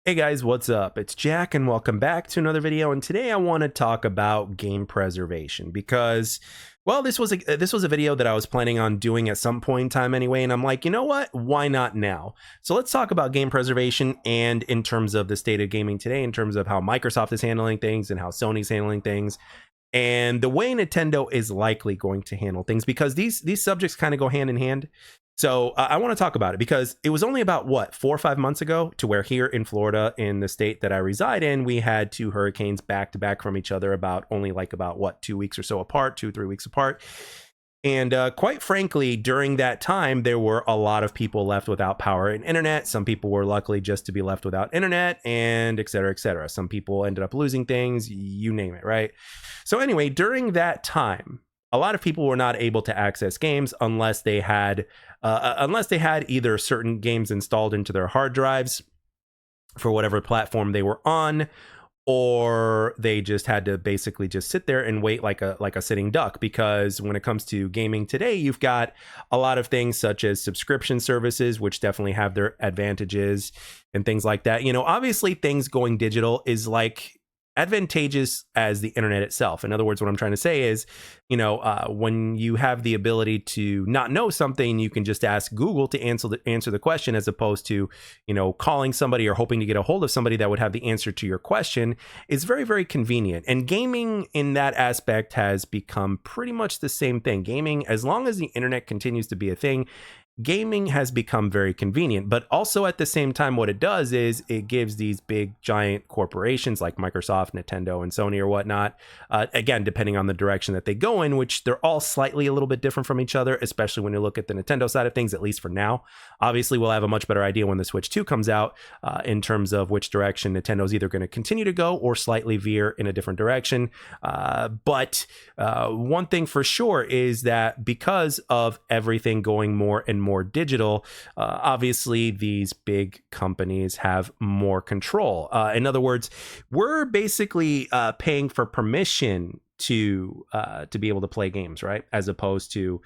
Hey guys, what's up? It's Jack and welcome back to another video. And today I want to talk about game preservation because well, this was a video that I was planning on doing at some point in time anyway, and I'm like, you know what? Why not now? So let's talk about game preservation and in terms of the state of gaming today, in terms of how Microsoft is handling things and how Sony's handling things and the way Nintendo is likely going to handle things because these subjects kind of go hand in hand. So I want to talk about it because it was only about what 4 or 5 months ago to where here in Florida, in the state that I reside in, we had two hurricanes back to back from each other about only like about what 2 weeks or so apart, 2 3 weeks apart. And quite frankly, during that time, there were a lot of people left without power and internet. Some people were lucky just to be left without internet, and et cetera, et cetera. Some people ended up losing things, you name it, right? So anyway, during that time, a lot of people were not able to access games unless they had either certain games installed into their hard drives for whatever platform they were on, or they just had to basically just sit there and wait like a sitting duck. Because when it comes to gaming today, you've got a lot of things such as subscription services, which definitely have their advantages and things like that. You know, obviously things going digital is like advantageous as the internet itself. In other words, what I'm trying to say is, when you have the ability to not know something, you can just ask Google to answer the question, as opposed to, calling somebody or hoping to get a hold of somebody that would have the answer to your question. Is very, very convenient. And gaming in that aspect has become pretty much the same thing. Gaming, as long as the internet continues to be a thing, gaming has become very convenient. But also at the same time, what it does is it gives these big giant corporations like Microsoft, Nintendo, and Sony or whatnot, again, depending on the direction that they go in, which they're all slightly a little bit different from each other, especially when you look at the Nintendo side of things, at least for now. Obviously, we'll have a much better idea when the Switch 2 comes out, in terms of which direction Nintendo's either going to continue to go or slightly veer in a different direction. But one thing for sure is that because of everything going more and more digital, obviously these big companies have more control. In other words, we're basically paying for permission to be able to play games, right? As opposed to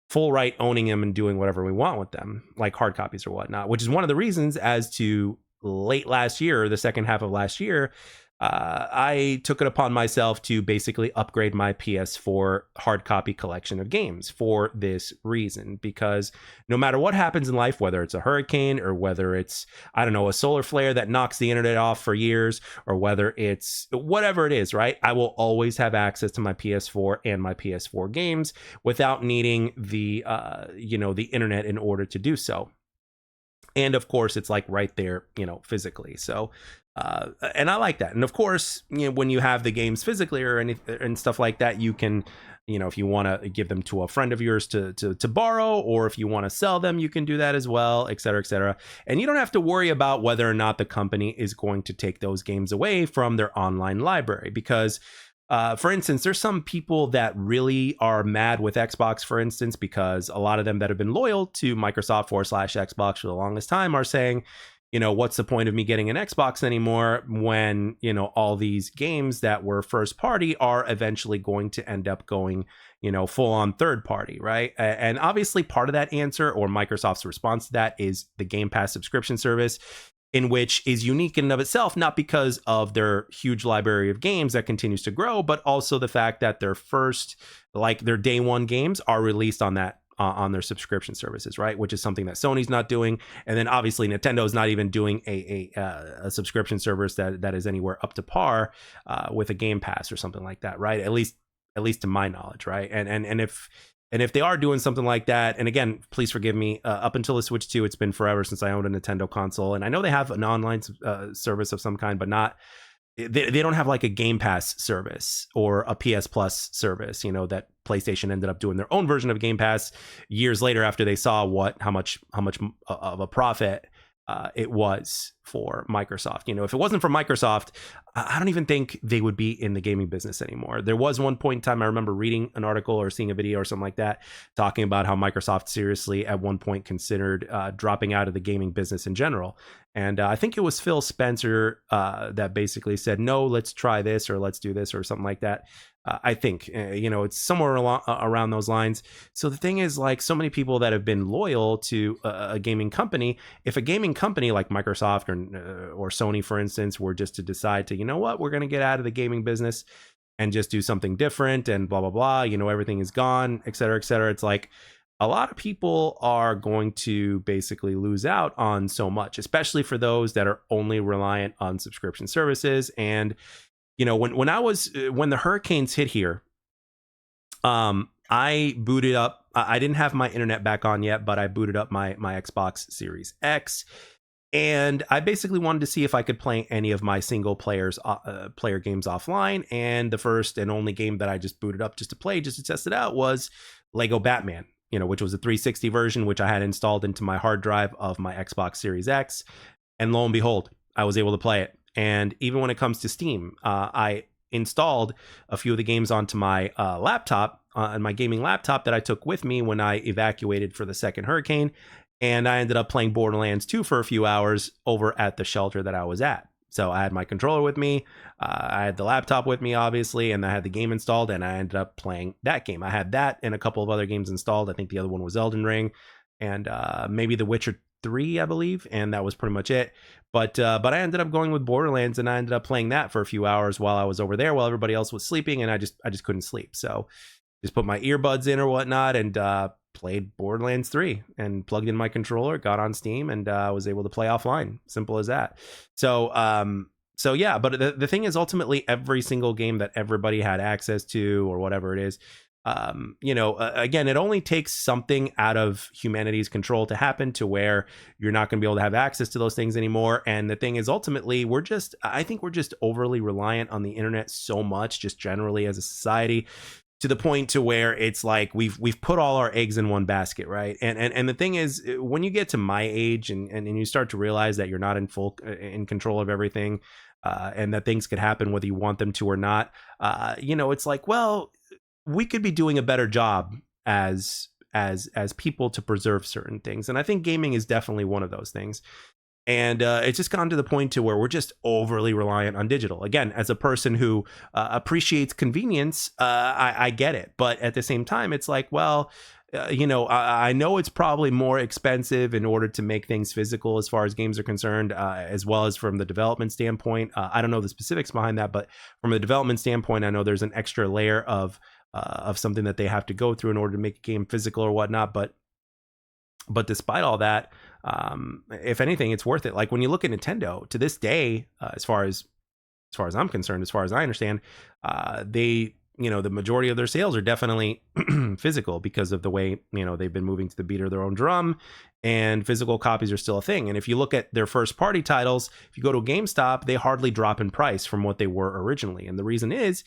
full right owning them and doing whatever we want with them, like hard copies or whatnot, which is one of the reasons as to late last year, the second half of last year, I took it upon myself to basically upgrade my PS4 hard copy collection of games for this reason. Because no matter what happens in life, whether it's a hurricane or whether it's, I don't know, a solar flare that knocks the internet off for years, or whether it's whatever it is, right? I will always have access to my PS4 and my PS4 games without needing the internet in order to do so. And of course, it's like right there, physically. So, and I like that. And of course, when you have the games physically or and stuff like that, you can, if you want to give them to a friend of yours to borrow, or if you want to sell them, you can do that as well, et cetera, et cetera. And you don't have to worry about whether or not the company is going to take those games away from their online library. Because for instance, there's some people that really are mad with Xbox, for instance, because a lot of them that have been loyal to Microsoft/Xbox for the longest time are saying, what's the point of me getting an Xbox anymore when, all these games that were first party are eventually going to end up going, full on third party, right? And obviously part of that answer, or Microsoft's response to that, is the Game Pass subscription service, in which is unique in and of itself, not because of their huge library of games that continues to grow, but also the fact that their day one games are released on that on their subscription services, right? Which is something that Sony's not doing. And then obviously Nintendo's not even doing a subscription service that is anywhere up to par with a Game Pass or something like that, right? At least to my knowledge, right? And if they are doing something like that, and again, please forgive me, up until the Switch 2, it's been forever since I owned a Nintendo console. And I know they have an online service of some kind, but they don't have like a Game Pass service or a PS Plus service, that PlayStation ended up doing their own version of Game Pass years later after they saw how much of a profit it was for Microsoft. If it wasn't for Microsoft, I don't even think they would be in the gaming business anymore. There was one point in time, I remember reading an article or seeing a video or something like that, talking about how Microsoft seriously at one point considered dropping out of the gaming business in general. And I think it was Phil Spencer that basically said, no, let's try this, or let's do this, or something like that. I think, it's somewhere around those lines. So the thing is, like, so many people that have been loyal to a gaming company, if a gaming company like Microsoft or Sony, for instance, were just to decide to, you know what, we're going to get out of the gaming business and just do something different and blah, blah, blah, everything is gone, et cetera, et cetera. It's like a lot of people are going to basically lose out on so much, especially for those that are only reliant on subscription services. And when the hurricanes hit here, I booted up. I didn't have my internet back on yet, but I booted up my Xbox Series X, and I basically wanted to see if I could play any of my single player games offline. And the first and only game that I just booted up just to test it out was Lego Batman, which was a 360 version, which I had installed into my hard drive of my Xbox Series X. And lo and behold, I was able to play it. And even when it comes to Steam, I installed a few of the games onto my laptop, on my gaming laptop that I took with me when I evacuated for the second hurricane. And I ended up playing Borderlands 2 for a few hours over at the shelter that I was at. So I had my controller with me, I had the laptop with me, obviously, and I had the game installed, and I ended up playing that game. I had that and a couple of other games installed. I think the other one was Elden Ring, and maybe The Witcher 3, I believe, and that was pretty much it. But I ended up going with Borderlands, and I ended up playing that for a few hours while I was over there, while everybody else was sleeping, and I just couldn't sleep. So just put my earbuds in or whatnot, and played Borderlands 3 and plugged in my controller, got on Steam, and was able to play offline. Simple as that. So yeah, but the thing is, ultimately, every single game that everybody had access to or whatever it is, again, it only takes something out of humanity's control to happen to where you're not going to be able to have access to those things anymore. And the thing is, ultimately, I think we're just overly reliant on the internet so much, just generally as a society, to the point to where it's like we've put all our eggs in one basket, right? And the thing is, when you get to my age and you start to realize that you're not in control of everything, and that things could happen whether you want them to or not, it's like, well, we could be doing a better job as people to preserve certain things. And I think gaming is definitely one of those things. And it's just gotten to the point to where we're just overly reliant on digital. Again, as a person who appreciates convenience, I get it. But at the same time, it's like, well, I know it's probably more expensive in order to make things physical as far as games are concerned, as well as from the development standpoint. I don't know the specifics behind that, but from a development standpoint, I know there's an extra layer of something that they have to go through in order to make a game physical or whatnot. But despite all that, if anything, it's worth it. Like when you look at Nintendo to this day, as far as I'm concerned, as far as I understand, they, the majority of their sales are definitely physical because of the way, they've been moving to the beat of their own drum, and physical copies are still a thing. And if you look at their first party titles, if you go to GameStop, they hardly drop in price from what they were originally. And the reason is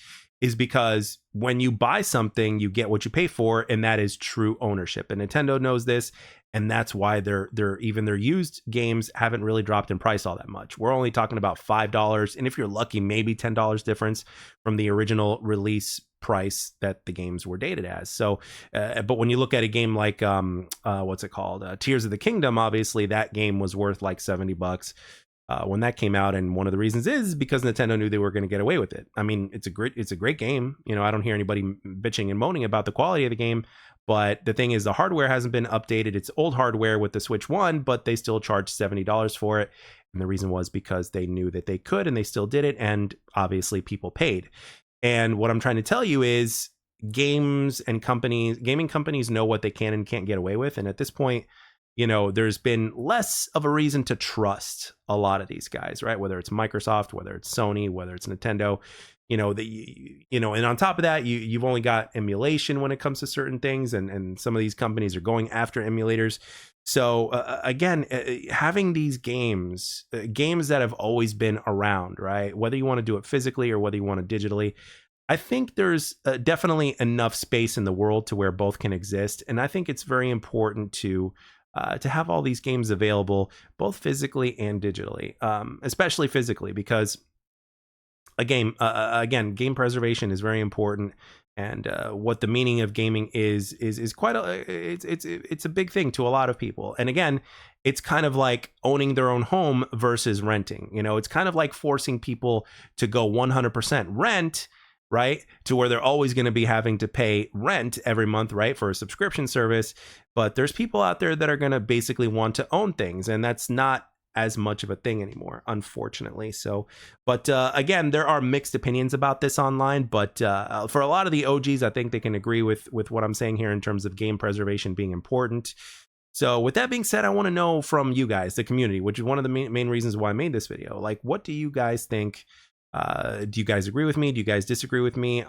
because when you buy something, you get what you pay for, and that is true ownership. And Nintendo knows this, and that's why their used games haven't really dropped in price all that much. We're only talking about $5, and if you're lucky, maybe $10 difference from the original release price that the games were dated as. So, but when you look at a game like what's it called, Tears of the Kingdom, obviously that game was worth like $70 when that came out, and one of the reasons is because Nintendo knew they were going to get away with it. I mean, it's a great game. I don't hear anybody bitching and moaning about the quality of the game, but the thing is, the hardware hasn't been updated. It's old hardware with the Switch 1, but they still charged $70 for it. And the reason was because they knew that they could, and they still did it, and obviously people paid. And what I'm trying to tell you is gaming companies know what they can and can't get away with, and at this point, there's been less of a reason to trust a lot of these guys, right? Whether it's Microsoft, whether it's Sony, whether it's Nintendo, and on top of that, you've only got emulation when it comes to certain things, and some of these companies are going after emulators. So again, having these games that have always been around, right? Whether you want to do it physically or whether you want to digitally, I think there's definitely enough space in the world to where both can exist. And I think it's very important to have all these games available, both physically and digitally, especially physically, because again, game preservation is very important. And what the meaning of gaming is quite it's a big thing to a lot of people. And again, it's kind of like owning their own home versus renting. It's kind of like forcing people to go 100% rent right? To where they're always going to be having to pay rent every month, right? For a subscription service. But there's people out there that are going to basically want to own things. And that's not as much of a thing anymore, unfortunately. So, but again, there are mixed opinions about this online. But for a lot of the OGs, I think they can agree with what I'm saying here in terms of game preservation being important. So with that being said, I want to know from you guys, the community, which is one of the main reasons why I made this video. Like, what do you guys think? Do you guys agree with me? Do you guys disagree with me?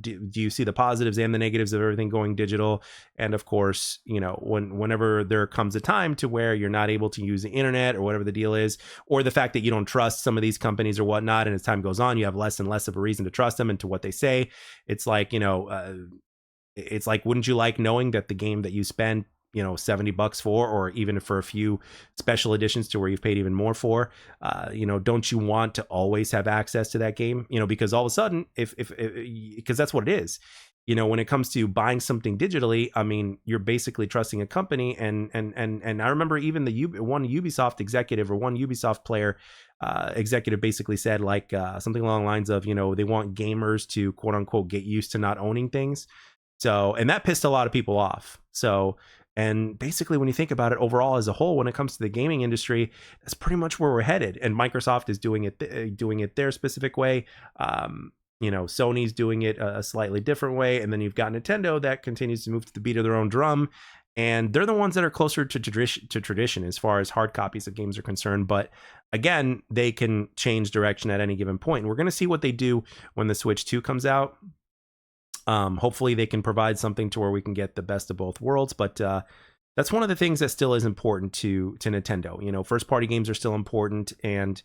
Do you see the positives and the negatives of everything going digital? And of course, you know, whenever there comes a time to where you're not able to use the internet or whatever the deal is, or the fact that you don't trust some of these companies or whatnot, and as time goes on, you have less and less of a reason to trust them and to what they say. It's like, you know, it's like, wouldn't you like knowing that the game that you spend, you know, $70 for, or even for a few special editions to where you've paid even more for, you know, don't you want to always have access to that game? You know, because all of a sudden, if because that's what it is, you know, when it comes to buying something digitally, I mean, you're basically trusting a company. And I remember even one Ubisoft executive or one Ubisoft player executive basically said like something along the lines of, you know, they want gamers to quote unquote get used to not owning things. So, and that pissed a lot of people off. So, and basically, when you think about it overall as a whole, when it comes to the gaming industry, that's pretty much where we're headed. And Microsoft is doing it their specific way. You know, Sony's doing it a slightly different way. And then you've got Nintendo that continues to move to the beat of their own drum. And they're the ones that are closer to tradition as far as hard copies of games are concerned. But again, they can change direction at any given point. And we're going to see what they do when the Switch 2 comes out. Hopefully they can provide something to where we can get the best of both worlds, but that's one of the things that still is important to Nintendo. You know, first party games are still important, and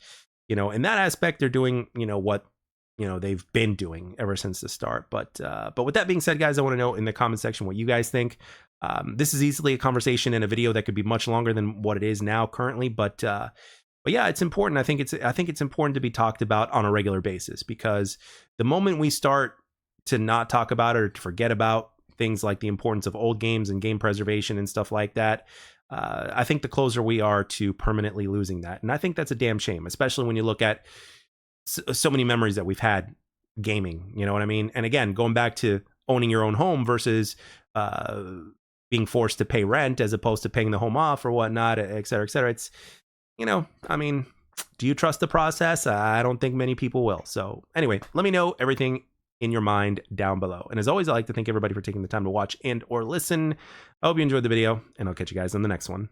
you know, in that aspect, they're doing, you know, what, you know, they've been doing ever since the start. But with that being said, guys, I want to know in the comment section what you guys think. This is easily a conversation and a video that could be much longer than what it is now currently, but yeah, it's important. I think it's important to be talked about on a regular basis, because the moment we start to not talk about it or to forget about things like the importance of old games and game preservation and stuff like that, I think the closer we are to permanently losing that. And I think that's a damn shame, especially when you look at so many memories that we've had gaming, you know what I mean? And again, going back to owning your own home versus being forced to pay rent as opposed to paying the home off or whatnot, et cetera, et cetera. It's, you know, I mean, do you trust the process? I don't think many people will. So anyway, let me know everything in your mind down below. And as always, I'd like to thank everybody for taking the time to watch and or listen. I hope you enjoyed the video, and I'll catch you guys on the next one.